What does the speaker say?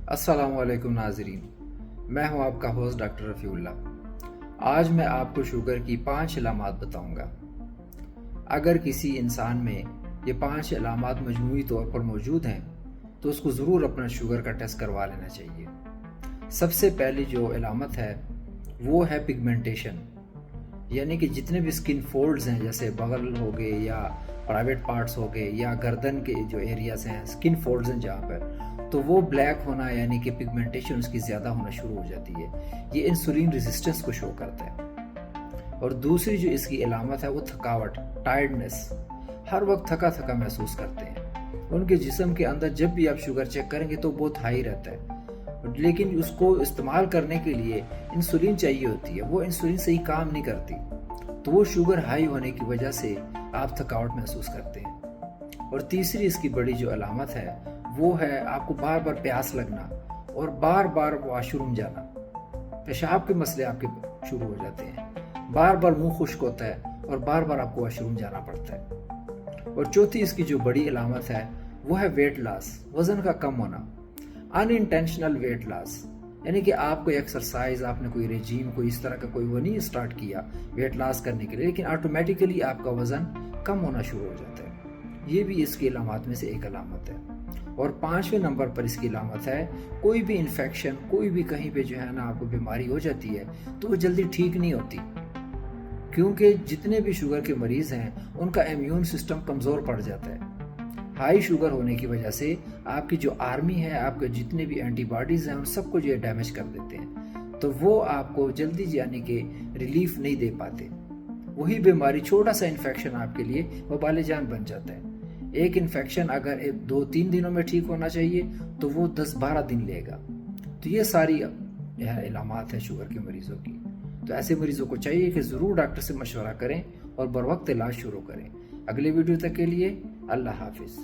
السلام علیکم ناظرین، میں ہوں آپ کا ہوسٹ ڈاکٹر رفیع اللہ۔ آج میں آپ کو شوگر کی 5 علامات بتاؤں گا۔ اگر کسی انسان میں یہ 5 علامات مجموعی طور پر موجود ہیں تو اس کو ضرور اپنا شوگر کا ٹیسٹ کروا لینا چاہیے۔ سب سے پہلی جو علامت ہے وہ ہے پگمنٹیشن، یعنی کہ جتنے بھی سکن فولڈز ہیں، جیسے بغل ہو گئے یا پرائیویٹ پارٹس ہو گئے یا گردن کے جو ایریاز ہیں، سکن فولڈز ہیں جہاں پر، تو وہ بلیک ہونا یعنی کہ پگمنٹیشن اس کی زیادہ ہونا شروع ہو جاتی ہے۔ یہ انسولین ریزسٹنس کو شو کرتا ہے۔ اور دوسری جو اس کی علامت ہے وہ تھکاوٹ، ٹائرڈنس، ہر وقت تھکا تھکا محسوس کرتے ہیں۔ ان کے جسم کے اندر جب بھی آپ شوگر چیک کریں گے تو بہت ہائی رہتا ہے، لیکن اس کو استعمال کرنے کے لیے انسولین چاہیے ہوتی ہے، وہ انسولین صحیح کام نہیں کرتی، تو وہ شوگر ہائی ہونے کی وجہ سے آپ تھکاوٹ محسوس کرتے ہیں۔ اور تیسری اس کی بڑی جو علامت ہے وہ ہے آپ کو بار بار پیاس لگنا اور بار بار واش روم جانا، پیشاب کے مسئلے آپ کے شروع ہو جاتے ہیں، بار بار منہ خشک ہوتا ہے اور بار بار آپ کو واش روم جانا پڑتا ہے۔ اور چوتھی اس کی جو بڑی علامت ہے وہ ہے ویٹ لاس، وزن کا کم ہونا، ان انٹینشنل ویٹ لاس، یعنی کہ آپ کوئی ایکسرسائز، آپ نے کوئی رجیم، کوئی اس طرح کا کوئی وہ نہیں اسٹارٹ کیا ویٹ لاس کرنے کے لیے، لیکن آٹومیٹیکلی آپ کا وزن کم ہونا شروع ہو جاتا ہے۔ یہ بھی اس کی علامات میں سے ایک علامت ہے۔ اور 5ویں نمبر پر اس کی علامت ہے کوئی بھی انفیکشن، کوئی بھی کہیں پہ جو ہے نا آپ کو بیماری ہو جاتی ہے تو وہ جلدی ٹھیک نہیں ہوتی، کیونکہ جتنے بھی شوگر کے مریض ہیں ان کا امیون سسٹم کمزور پڑ جاتا ہے۔ ہائی شوگر ہونے کی وجہ سے آپ کی جو آرمی ہے، آپ کے جتنے بھی اینٹی باڈیز ہیں، ان سب کو جو ہے ڈیمیج کر دیتے ہیں، تو وہ آپ کو جلدی یعنی کہ ریلیف نہیں دے پاتے۔ وہی بیماری، چھوٹا سا انفیکشن آپ کے لیے وبال جان بن جاتا ہے۔ ایک انفیکشن اگر 2-3 دنوں میں ٹھیک ہونا چاہیے تو وہ 10-12 دن لے گا۔ تو یہ ساری علامات ہیں شوگر کے مریضوں کی۔ تو ایسے مریضوں کو چاہیے کہ ضرور ڈاکٹر سے مشورہ کریں اور بروقت علاج شروع کریں۔ اگلے ویڈیو تک کے لیے اللہ حافظ۔